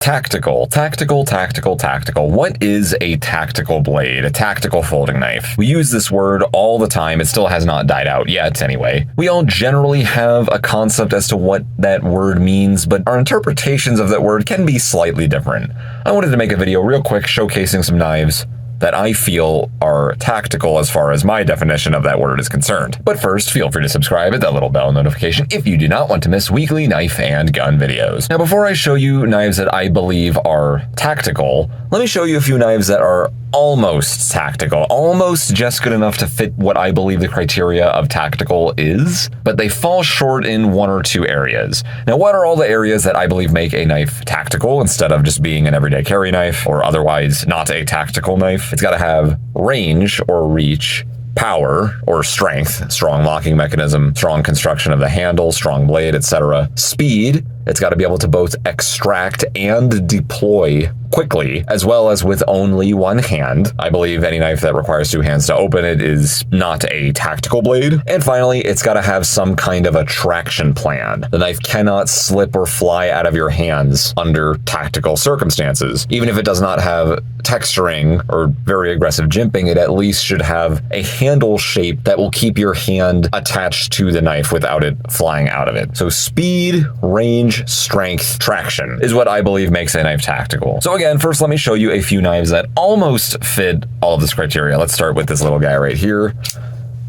Tactical. What is a tactical blade? A tactical folding knife. We use this word all the time. It still has not died out yet, anyway. We all generally have a concept as to what that word means, but our interpretations of that word can be slightly different. I wanted to make a video real quick showcasing some knives that I feel are tactical as far as my definition of that word is concerned. But first, feel free to subscribe, hit that little bell notification if you do not want to miss weekly knife and gun videos. Now, before I show you knives that I believe are tactical, let me show you a few knives that are almost tactical, almost just good enough to fit what I believe the criteria of tactical is, but they fall short in one or two areas. Now, what are all the areas that I believe make a knife tactical instead of just being an everyday carry knife or otherwise not a tactical knife? It's got to have range or reach, power or strength, strong locking mechanism, strong construction of the handle, strong blade, etc. Speed, it's got to be able to both extract and deploy quickly, as well as with only one hand. I believe any knife that requires two hands to open it is not a tactical blade. And finally, it's got to have some kind of a traction plan. The knife cannot slip or fly out of your hands under tactical circumstances. Even if it does not have texturing or very aggressive jimping, it at least should have a handle shape that will keep your hand attached to the knife without it flying out of it. So speed, range, strength, traction is what I believe makes a knife tactical. So again, first let me show you a few knives that almost fit all of this criteria. Let's start with this little guy right here.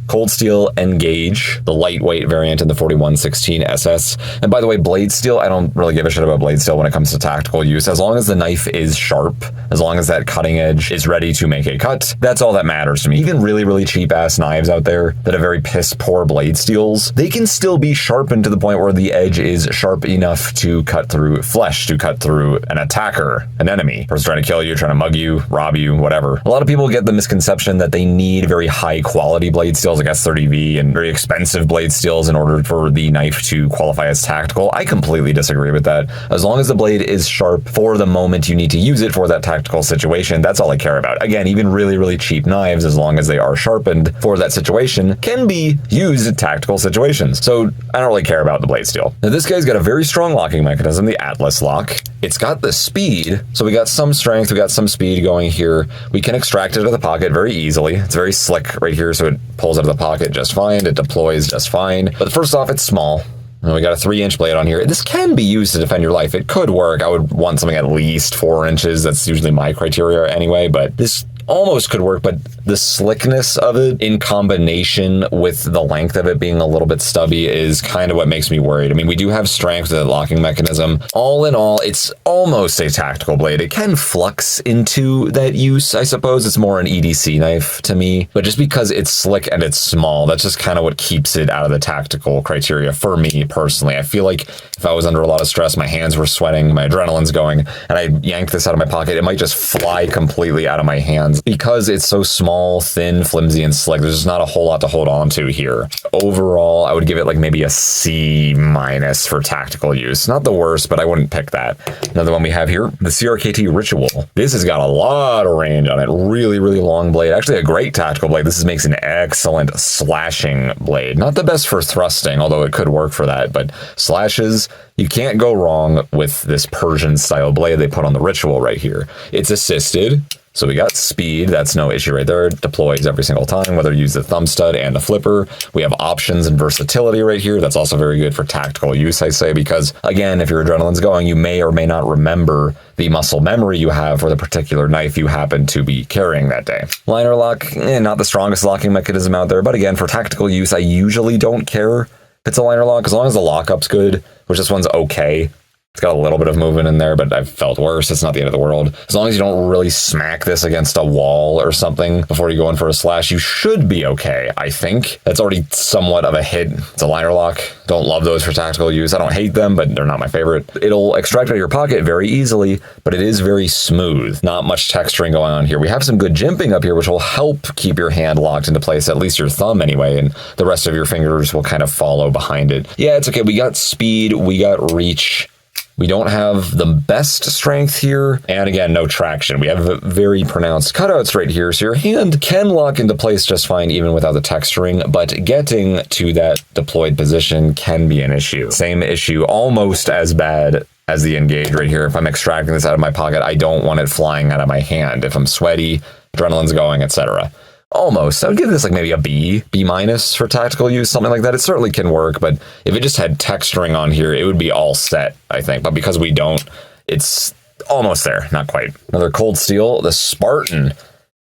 Cold Steel Engage, the lightweight variant in the 4116 SS. And by the way, blade steel, I don't really give a shit about blade steel when it comes to tactical use. As long as the knife is sharp, as long as that cutting edge is ready to make a cut, that's all that matters to me. Even really cheap ass knives out there that have very piss poor blade steels, they can still be sharpened to the point where the edge is sharp enough to cut through flesh, to cut through an attacker, an enemy, person trying to kill you, trying to mug you, rob you, whatever. A lot of people get the misconception that they need very high quality blade steels like S30V and very expensive blade steels in order for the knife to qualify as tactical. I completely disagree with that. As long as the blade is sharp for the moment you need to use it for that tactical situation, that's all I care about. Again, even really cheap knives, as long as they are sharpened for that situation, can be used in tactical situations. So I don't really care about the blade steel. Now this guy's got a very strong locking mechanism, the Atlas lock. It's got the speed, so we got some strength, we got some speed going here. We can extract it out of the pocket very easily. It's very slick right here, so it pulls out of the pocket just fine, it deploys just fine. But first off, it's small. And we got a 3-inch blade on here. This can be used to defend your life. It could work. I would want something at least 4 inches. That's usually my criteria anyway, but this almost could work, but the slickness of it in combination with the length of it being a little bit stubby is kind of what makes me worried. I mean, we do have strength with the locking mechanism. All in all, it's almost a tactical blade. It can flux into that use, I suppose. It's more an EDC knife to me, but just because it's slick and it's small, that's just kind of what keeps it out of the tactical criteria for me personally. I feel like if I was under a lot of stress, my hands were sweating, my adrenaline's going, and I yank this out of my pocket, it might just fly completely out of my hands. Because it's so small, thin, flimsy, and slick, there's just not a whole lot to hold on to here. Overall, I would give it like maybe a C- for tactical use. Not the worst, but I wouldn't pick that. Another one we have here, the CRKT Ritual. This has got a lot of range on it. Really long blade. Actually a great tactical blade. This makes an excellent slashing blade. Not the best for thrusting, although it could work for that, but slashes, you can't go wrong with this Persian style blade they put on the Ritual right here. It's assisted. So we got speed, that's no issue right there. It deploys every single time, whether you use the thumb stud and the flipper. We have options and versatility right here. That's also very good for tactical use, I say, because again, if your adrenaline's going, you may or may not remember the muscle memory you have for the particular knife you happen to be carrying that day. Liner lock, not the strongest locking mechanism out there, but again, for tactical use, I usually don't care if it's a liner lock, as long as the lockup's good, which this one's okay. It's got a little bit of movement in there, but I've felt worse. It's not the end of the world. As long as you don't really smack this against a wall or something before you go in for a slash, you should be okay, I think. That's already somewhat of a hit. It's a liner lock. Don't love those for tactical use. I don't hate them, but they're not my favorite. It'll extract out of your pocket very easily, but it is very smooth. Not much texturing going on here. We have some good jimping up here, which will help keep your hand locked into place, at least your thumb anyway, and the rest of your fingers will kind of follow behind it. Yeah, it's okay. We got speed, we got reach. We don't have the best strength here, and again, no traction. We have very pronounced cutouts right here, so your hand can lock into place just fine even without the texturing, but getting to that deployed position can be an issue. Same issue, almost as bad as the engage right here. If I'm extracting this out of my pocket, I don't want it flying out of my hand. If I'm sweaty, adrenaline's going, etc. Almost. I would give this like maybe a B minus for tactical use, something like that. It certainly can work, but if it just had texturing on here, it would be all set, I think. But because we don't, it's almost there. Not quite. Another cold steel, the Spartan.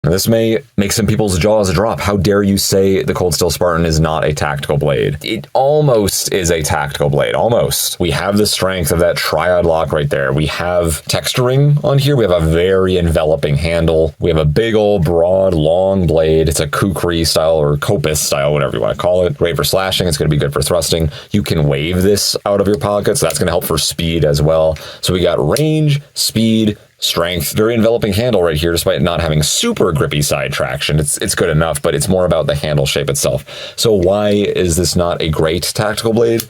Now, this may make some people's jaws drop. How dare you say the Cold Steel Spartan is not a tactical blade? It almost is a tactical blade. Almost. We have the strength of that triad lock right there. We have texturing on here. We have a very enveloping handle. We have a big old broad long blade. It's a kukri style or kopis style, whatever you want to call it. Great for slashing. It's going to be good for thrusting. You can wave this out of your pocket, so that's going to help for speed as well. So we got range, speed, strength, very enveloping handle right here, despite not having super grippy side traction. It's good enough, but it's more about the handle shape itself. So why is this not a great tactical blade?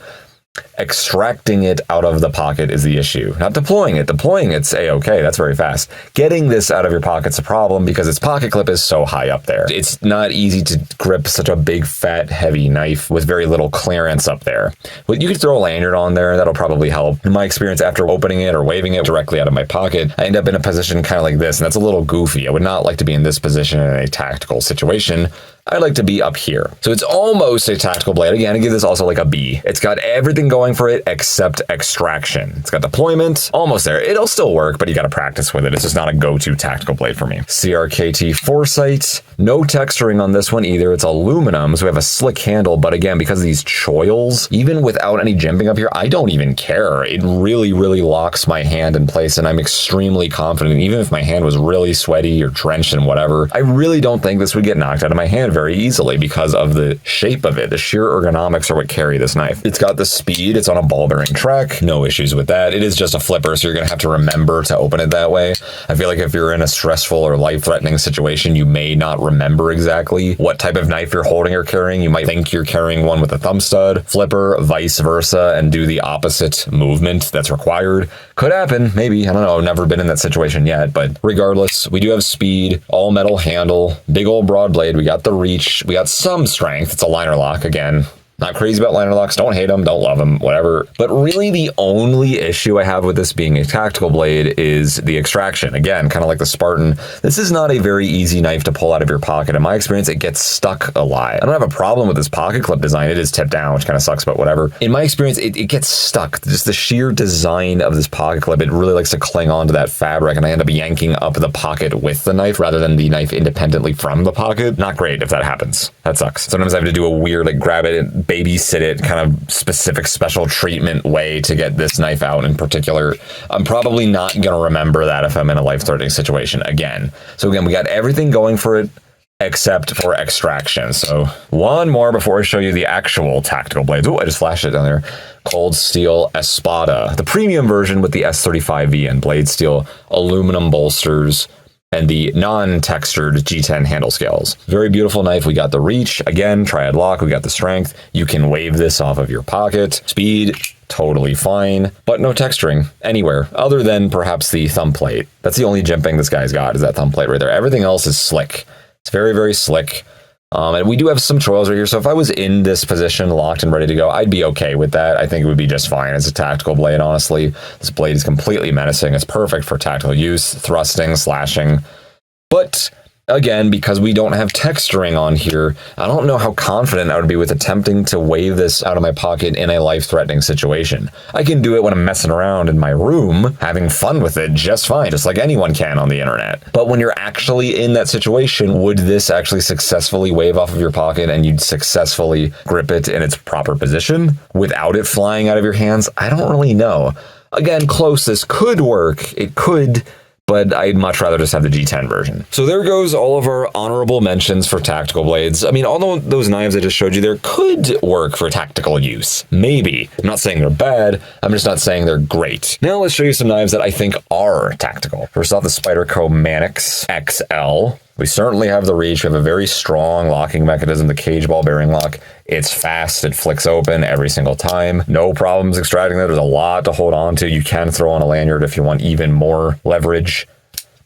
Extracting it out of the pocket is the issue. Not deploying it. Deploying it's a-okay. That's very fast. Getting this out of your pocket's a problem because its pocket clip is so high up there. It's not easy to grip such a big, fat, heavy knife with very little clearance up there. But you could throw a lanyard on there. That'll probably help. In my experience, after opening it or waving it directly out of my pocket, I end up in a position kind of like this, and that's a little goofy. I would not like to be in this position in a tactical situation. I'd like to be up here. So it's almost a tactical blade. Again, I give this also like a B. It's got everything going for it except extraction. It's got deployment, almost there. It'll still work, but you got to practice with it. It's just not a go-to tactical blade for me. CRKT Foresight. No texturing on this one either. It's aluminum, so we have a slick handle, but again, because of these choils, even without any jimping up here, I don't even care. It really, really locks my hand in place, and I'm extremely confident. Even if my hand was really sweaty or drenched and whatever, I really don't think this would get knocked out of my hand very easily because of the shape of it. The sheer ergonomics are what carry this knife. It's got the speed. It's on a ball bearing track. No issues with that. It is just a flipper, so you're going to have to remember to open it that way. I feel like if you're in a stressful or life-threatening situation, you may not remember exactly what type of knife you're holding or carrying. You might think you're carrying one with a thumb stud, flipper, vice versa, and do the opposite movement that's required. Could happen, maybe. I don't know. I've never been in that situation yet, but regardless, we do have speed, all metal handle, big old broad blade. We got the reach. We got some strength. It's a liner lock again. Not crazy about liner locks. Don't hate them. Don't love them. Whatever. But really the only issue I have with this being a tactical blade is the extraction. Again, kind of like the Spartan. This is not a very easy knife to pull out of your pocket. In my experience, it gets stuck a lot. I don't have a problem with this pocket clip design. It is tipped down, which kind of sucks, but whatever. In my experience, it gets stuck. Just the sheer design of this pocket clip, it really likes to cling onto that fabric, and I end up yanking up the pocket with the knife rather than the knife independently from the pocket. Not great if that happens. That sucks. Sometimes I have to do a weird, like, grab it and babysit it kind of specific special treatment way to get this knife out in particular. I'm probably not going to remember that if I'm in a life-threatening situation again. So again, we got everything going for it except for extraction. So one more before I show you the actual tactical blades. Oh, I just flashed it down there. Cold Steel Espada, the premium version with the S35V and blade steel aluminum bolsters and the non-textured G10 handle scales. Very beautiful knife. We got the reach. Again, triad lock. We got the strength. You can wave this off of your pocket. Speed, totally fine, but no texturing anywhere other than perhaps the thumb plate. That's the only jimping this guy's got is that thumb plate right there. Everything else is slick. It's very, very slick. And we do have some choils right here, so if I was in this position, locked and ready to go, I'd be okay with that. I think it would be just fine as a tactical blade, honestly. This blade is completely menacing. It's perfect for tactical use, thrusting, slashing. But again, because we don't have texturing on here, I don't know how confident I would be with attempting to wave this out of my pocket in a life-threatening situation. I can do it when I'm messing around in my room, having fun with it just fine, just like anyone can on the internet. But when you're actually in that situation, would this actually successfully wave off of your pocket and you'd successfully grip it in its proper position without it flying out of your hands? I don't really know. Again, close, this could work. It could, but I'd much rather just have the G10 version. So there goes all of our honorable mentions for tactical blades. I mean, all those knives I just showed you there could work for tactical use. Maybe. I'm not saying they're bad. I'm just not saying they're great. Now let's show you some knives that I think are tactical. First off, the Spyderco Mannix XL. We certainly have the reach. We have a very strong locking mechanism, the cage ball bearing lock. It's fast. It flicks open every single time. No problems extracting that. There's a lot to hold on to. You can throw on a lanyard if you want even more leverage.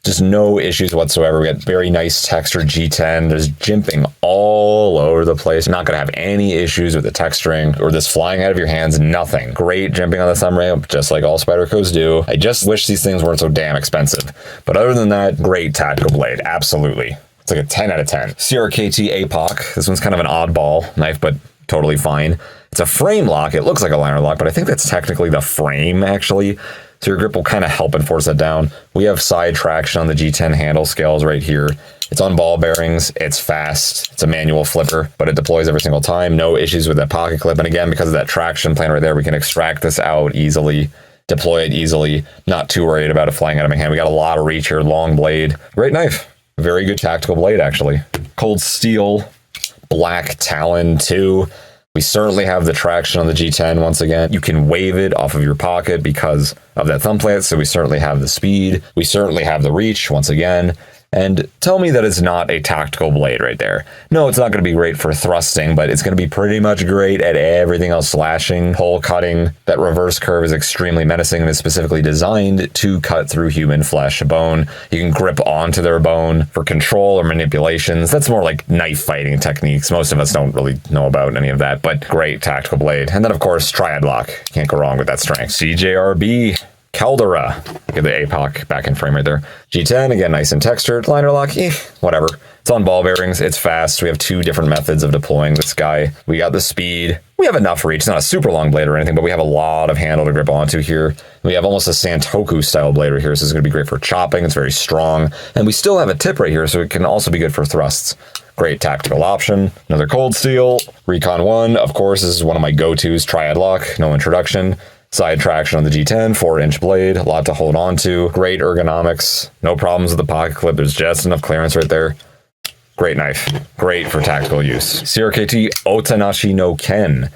Just no issues whatsoever. We got very nice textured G10. There's jimping all over the place. You're not going to have any issues with the texturing or this flying out of your hands. Nothing. Great jimping on the thumb ramp, just like all Spydercos do. I just wish these things weren't so damn expensive. But other than that, great tactical blade. Absolutely. It's like a 10 out of 10. CRKT APOC. This one's kind of an oddball knife, but totally fine. It's a frame lock. It looks like a liner lock, but I think that's technically the frame, actually. So your grip will kind of help enforce that down. We have side traction on the G10 handle scales right here. It's on ball bearings. It's fast. It's a manual flipper, but it deploys every single time. No issues with that pocket clip. And again, because of that traction plan right there, we can extract this out easily, deploy it easily. Not too worried about it flying out of my hand. We got a lot of reach here. Long blade. Great knife. Very good tactical blade, actually. Cold Steel, Black Talon 2. We certainly have the traction on the G10 once again. You can wave it off of your pocket because of that thumb plate, so we certainly have the speed. We certainly have the reach once again. And tell me that it's not a tactical blade right there. No, it's not going to be great for thrusting, but it's going to be pretty much great at everything else. Slashing, hole cutting. That reverse curve is extremely menacing and is specifically designed to cut through human flesh, bone. You can grip onto their bone for control or manipulations. That's more like knife fighting techniques. Most of us don't really know about any of that, but great tactical blade. And then, of course, triad lock. Can't go wrong with that strength. CJRB. Caldera. Look at the APOC back in frame right there. G10, again, nice and textured. Liner lock, whatever. It's on ball bearings. It's fast. We have two different methods of deploying this guy. We got the speed. We have enough reach. It's not a super long blade or anything, but we have a lot of handle to grip onto here. We have almost a Santoku style blade right here, so it's going to be great for chopping. It's very strong. And we still have a tip right here, so it can also be good for thrusts. Great tactical option. Another Cold Steel. Recon 1, of course, this is one of my go-tos. Triad lock, no introduction. Side traction on the G10, 4-inch blade, a lot to hold on to. Great ergonomics, no problems with the pocket clip. There's just enough clearance right there. Great knife, great for tactical use. CRKT Otanashi no Ken.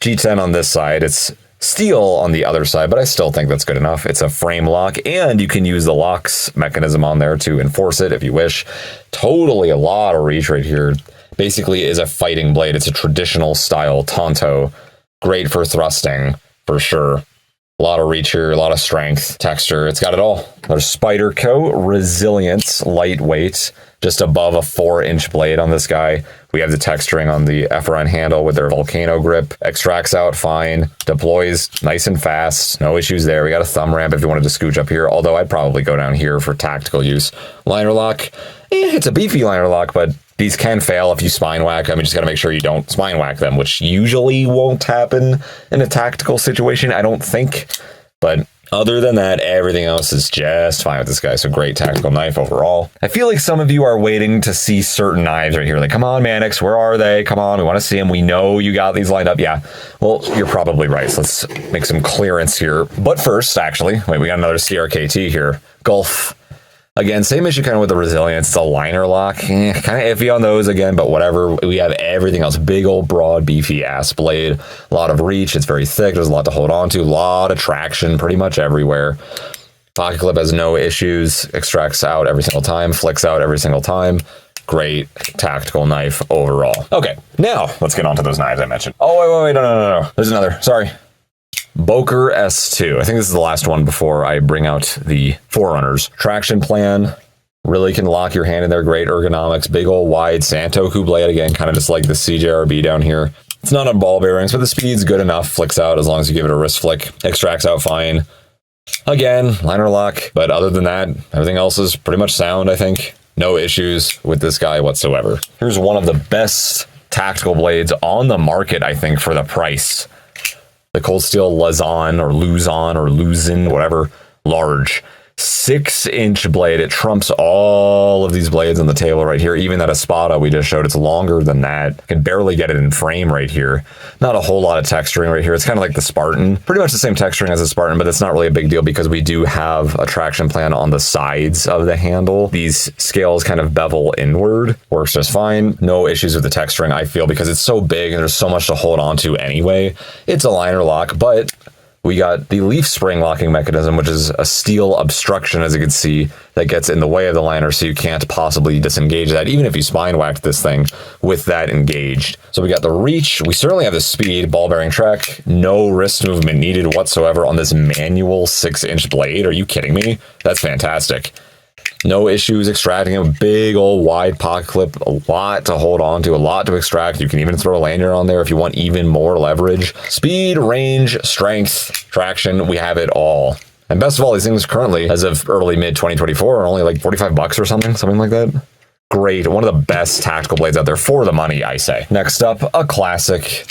G10 on this side, it's steel on the other side, but I still think that's good enough. It's a frame lock, and you can use the locks mechanism on there to enforce it if you wish. Totally a lot of reach right here. Basically is a fighting blade. It's a traditional style Tonto. Great for thrusting. For sure. A lot of reach here, a lot of strength, texture. It's got it all. There's Spyderco Resilience, lightweight, just above a 4-inch blade on this guy. We have the texturing on the Efferon handle with their volcano grip. Extracts out fine, deploys nice and fast. No issues there. We got a thumb ramp if you wanted to scooch up here, although I'd probably go down here for tactical use. Liner lock, it's a beefy liner lock, but these can fail if you spine whack them. You just got to make sure you don't spine whack them, which usually won't happen in a tactical situation, I don't think. But other than that, everything else is just fine with this guy. So great tactical knife overall. I feel like some of you are waiting to see certain knives right here. Like, come on, Mannix, where are they? Come on, we want to see them. We know you got these lined up. Yeah, well, you're probably right. So let's make some clearance here. But first, actually, wait, we got another CRKT here. Gulf. Again, same issue kind of with the Resilience. It's a liner lock. Kind of iffy on those again, but whatever. We have everything else. Big old, broad, beefy ass blade. A lot of reach. It's very thick. There's a lot to hold on to. A lot of traction pretty much everywhere. Pocket clip has no issues. Extracts out every single time. Flicks out every single time. Great tactical knife overall. Okay, now let's get on to those knives I mentioned. Oh, wait, no. There's another. Sorry. Boker S2. I think this is the last one before I bring out the Forerunners. Traction plan. Really can lock your hand in there. Great ergonomics. Big old wide Santoku blade. Again, kind of just like the CJRB down here. It's not on ball bearings, but the speed's good enough. Flicks out as long as you give it a wrist flick. Extracts out fine. Again, liner lock. But other than that, everything else is pretty much sound, I think. No issues with this guy whatsoever. Here's one of the best tactical blades on the market, I think, for the price. The Cold Steel Luzon or Luzin, whatever, large. 6-inch blade. It trumps all of these blades on the table right here. Even that Espada we just showed, it's longer than that. I can barely get it in frame right here. Not a whole lot of texturing right here. It's kind of like the Spartan. Pretty much the same texturing as the Spartan, but it's not really a big deal because we do have a traction plan on the sides of the handle. These scales kind of bevel inward. Works just fine. No issues with the texturing, I feel, because it's so big and there's so much to hold on to anyway. It's a liner lock, but we got the leaf spring locking mechanism, which is a steel obstruction, as you can see, that gets in the way of the liner, so you can't possibly disengage that, even if you spine whacked this thing with that engaged. So we got the reach. We certainly have the speed, ball bearing track, no wrist movement needed whatsoever on this manual 6-inch blade. Are you kidding me? That's fantastic. No issues extracting a big old wide pocket clip, a lot to hold on to, a lot to extract. You can even throw a lanyard on there if you want even more leverage. Speed, range, strength, traction, we have it all. And best of all, these things currently, as of early mid 2024, are only like 45 bucks or something like that. Great, one of the best tactical blades out there for the money, I say. Next up, a classic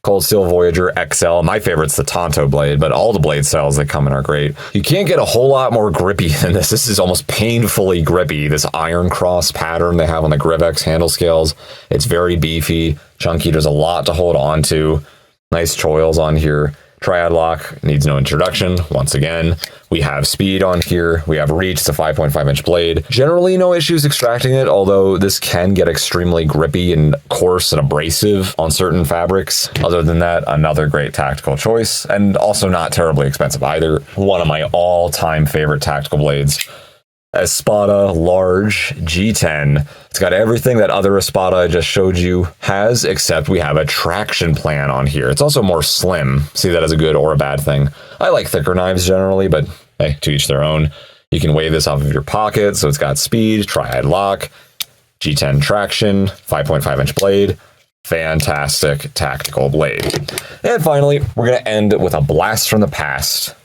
Cold Steel Voyager XL. My favorite's the Tonto blade, but all the blade styles that come in are great. You can't get a whole lot more grippy than this. This is almost painfully grippy. This iron cross pattern they have on the Grivex handle scales. It's very beefy, chunky. There's a lot to hold on to. Nice choils on here. Triad lock needs no introduction. Once again, we have speed on here. We have reach. It's a 5.5-inch blade. Generally, no issues extracting it, although this can get extremely grippy and coarse and abrasive on certain fabrics. Other than that, another great tactical choice, and also not terribly expensive either. One of my all-time favorite tactical blades. Espada Large G10. It's got everything that other Espada I just showed you has, except we have a traction plan on here. It's also more slim. See that as a good or a bad thing. I like thicker knives generally, but hey, to each their own. You can wave this off of your pocket, so it's got speed, triad lock, G10 traction, 5.5-inch blade. Fantastic tactical blade. And finally, we're going to end with a blast from the past.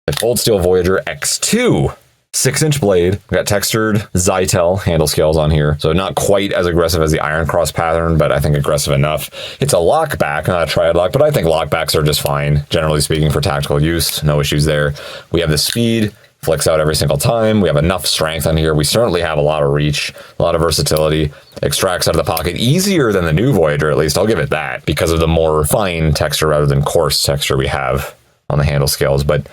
The Cold Steel Voyager X2. 6-inch blade. We've got textured Zytel handle scales on here, so not quite as aggressive as the Iron Cross pattern, but I think aggressive enough. It's a lockback, not a triad lock, but I think lockbacks are just fine, generally speaking, for tactical use. No issues there. We have the speed, flicks out every single time. We have enough strength on here. We certainly have a lot of reach, a lot of versatility. Extracts out of the pocket easier than the new Voyager, at least. I'll give it that, because of the more fine texture rather than coarse texture we have on the handle scales, but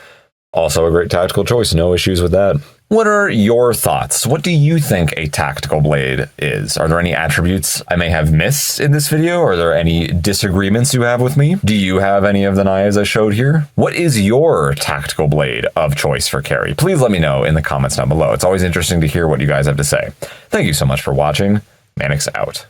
also a great tactical choice. No issues with that. What are your thoughts? What do you think a tactical blade is? Are there any attributes I may have missed in this video? Are there any disagreements you have with me? Do you have any of the knives I showed here? What is your tactical blade of choice for carry? Please let me know in the comments down below. It's always interesting to hear what you guys have to say. Thank you so much for watching. Mannix out.